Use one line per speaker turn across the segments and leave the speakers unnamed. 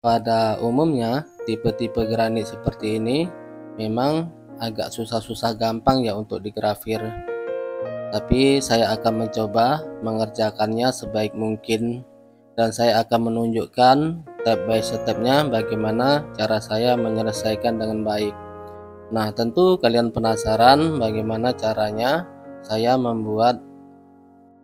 Pada umumnya tipe-tipe granit seperti ini memang agak susah-susah gampang ya untuk digrafir, tapi saya akan mencoba mengerjakannya sebaik mungkin dan saya akan menunjukkan step by stepnya bagaimana cara saya menyelesaikan dengan baik. Nah, tentu kalian penasaran bagaimana caranya saya membuat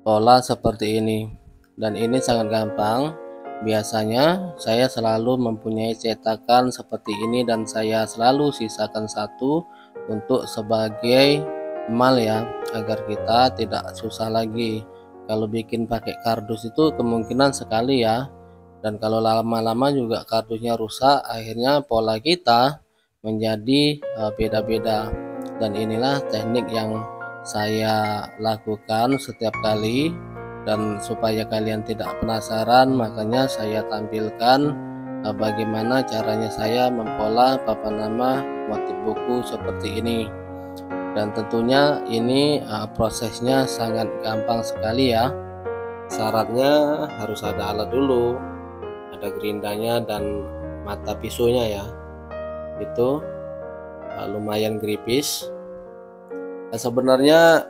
pola seperti ini, dan ini sangat gampang. Biasanya saya selalu mempunyai cetakan seperti ini dan saya selalu sisakan satu untuk sebagai emal ya, agar kita tidak susah lagi. Kalau bikin pakai kardus itu kemungkinan sekali ya, dan kalau lama-lama juga kardusnya rusak, akhirnya pola kita menjadi beda-beda. Dan inilah teknik yang saya lakukan setiap kali, dan supaya kalian tidak penasaran makanya saya tampilkan bagaimana caranya saya mempola papan nama motif buku seperti ini. Dan tentunya ini prosesnya sangat gampang sekali ya. Syaratnya harus ada alat dulu, ada gerindanya dan mata pisaunya ya, itu lumayan gripis. Nah, sebenarnya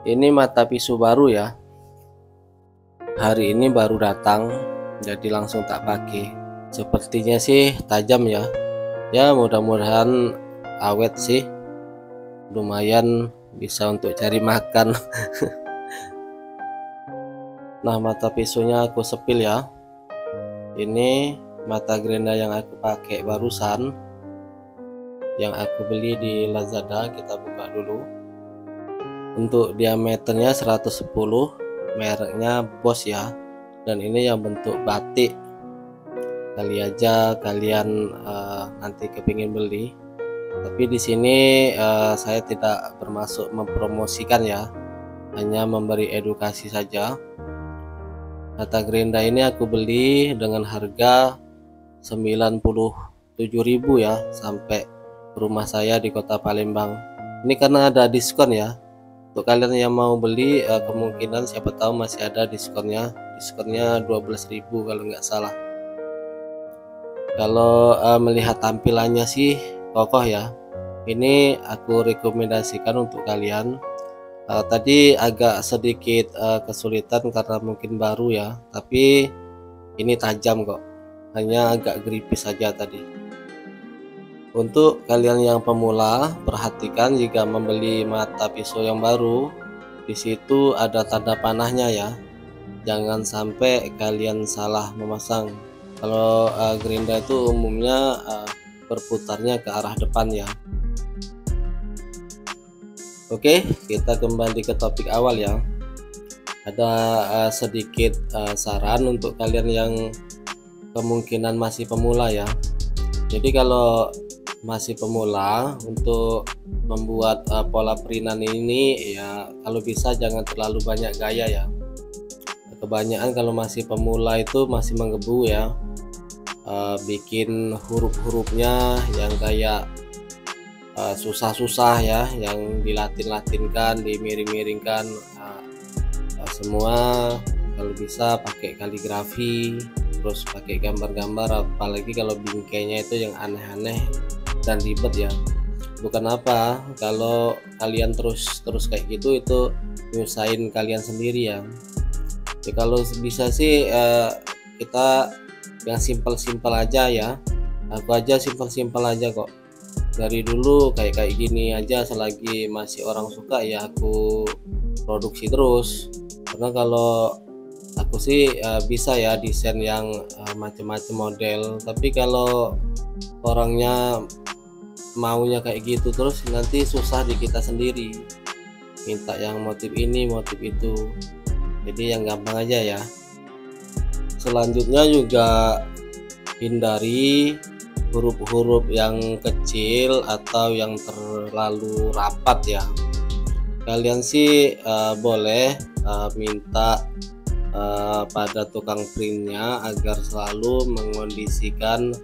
ini mata pisau baru ya, hari ini baru datang, jadi langsung tak pakai. Sepertinya sih tajam ya, mudah-mudahan awet sih, lumayan bisa untuk cari makan. Nah, mata pisaunya aku sepil ya. Ini mata gerinda yang aku pakai barusan, yang aku beli di Lazada. Kita buka dulu. Untuk diameternya 110, mereknya Boss ya, dan ini yang bentuk batik. Kali aja kalian nanti kepingin beli, tapi di sini saya tidak bermaksud mempromosikan ya, hanya memberi edukasi saja. Mata gerinda ini aku beli dengan harga 97.000 ya, sampai rumah saya di kota Palembang. Ini karena ada diskon ya. Untuk kalian yang mau beli, kemungkinan siapa tahu masih ada diskonnya 12.000 kalau nggak salah. Kalau melihat tampilannya sih kokoh ya, ini aku rekomendasikan untuk kalian. Tadi agak sedikit kesulitan karena mungkin baru ya, tapi ini tajam kok, hanya agak gripis saja tadi. Untuk kalian yang pemula, perhatikan jika membeli mata pisau yang baru, di situ ada tanda panahnya ya. Jangan sampai kalian salah memasang. Kalau gerinda itu umumnya berputarnya ke arah depan ya. Oke, kita kembali ke topik awal ya. Ada sedikit saran untuk kalian yang kemungkinan masih pemula ya. Jadi kalau masih pemula, untuk membuat pola perinan ini ya, kalau bisa jangan terlalu banyak gaya ya. Kebanyakan kalau masih pemula itu masih menggebu ya, bikin huruf-hurufnya yang kayak susah-susah ya, yang dilatin-latinkan, dimiring-miringkan. Semua kalau bisa pakai kaligrafi, terus pakai gambar-gambar, apalagi kalau bingkainya itu yang aneh-aneh dan ribet ya. Bukan apa, kalau kalian terus kayak gitu itu nyusahin kalian sendiri ya. Jadi kalau bisa sih kita yang simpel-simpel aja ya. Aku aja simpel-simpel aja kok, dari dulu kayak gini aja. Selagi masih orang suka ya aku produksi terus, karena kalau aku sih bisa ya desain yang macam-macam model. Tapi kalau orangnya maunya kayak gitu terus, nanti susah di kita sendiri, minta yang motif ini motif itu. Jadi yang gampang aja ya. Selanjutnya juga hindari huruf-huruf yang kecil atau yang terlalu rapat ya. Kalian sih boleh minta pada tukang printnya agar selalu mengondisikan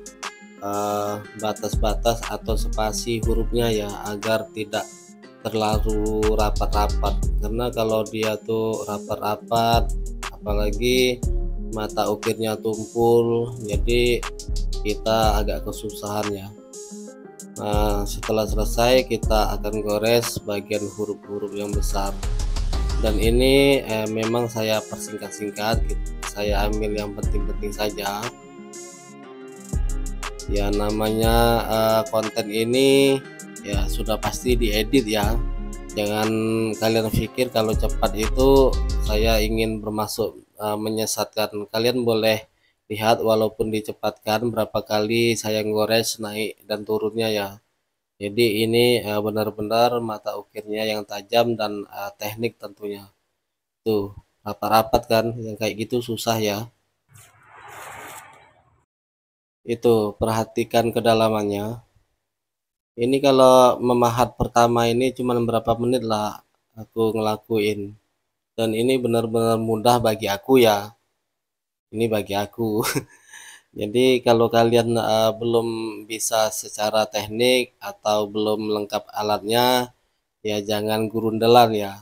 batas-batas atau spasi hurufnya ya, agar tidak terlalu rapat-rapat. Karena kalau dia tuh rapat-rapat, apalagi mata ukirnya tumpul, jadi kita agak kesusahan ya. Nah, setelah selesai kita akan gores bagian huruf-huruf yang besar. Dan ini memang saya persingkat-singkat, saya ambil yang penting-penting saja. Ya namanya konten ini ya sudah pasti diedit ya. Jangan kalian pikir kalau cepat itu saya ingin bermaksud menyesatkan. Kalian boleh lihat walaupun dicepatkan berapa kali saya ngores naik dan turunnya ya. Jadi ini benar-benar mata ukirnya yang tajam dan teknik tentunya. Tuh, rapat-rapat kan, yang kayak gitu susah ya. Itu, perhatikan kedalamannya. Ini kalau memahat pertama ini cuma berapa menit lah aku ngelakuin. Dan ini benar-benar mudah bagi aku ya. Ini bagi aku. Jadi kalau kalian belum bisa secara teknik atau belum lengkap alatnya, ya jangan gurundelan ya.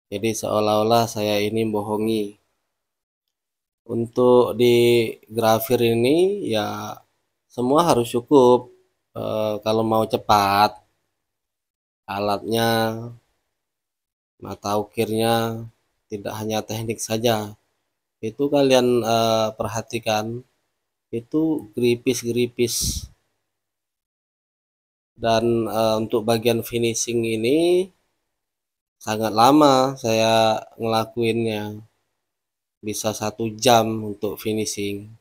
Jadi seolah-olah saya ini bohongi. Untuk di grafir ini ya semua harus cukup. Kalau mau cepat, alatnya, mata ukirnya, tidak hanya teknik saja. Itu kalian perhatikan, itu geripis-geripis. Dan untuk bagian finishing ini sangat lama saya ngelakuinnya. Bisa 1 jam untuk finishing.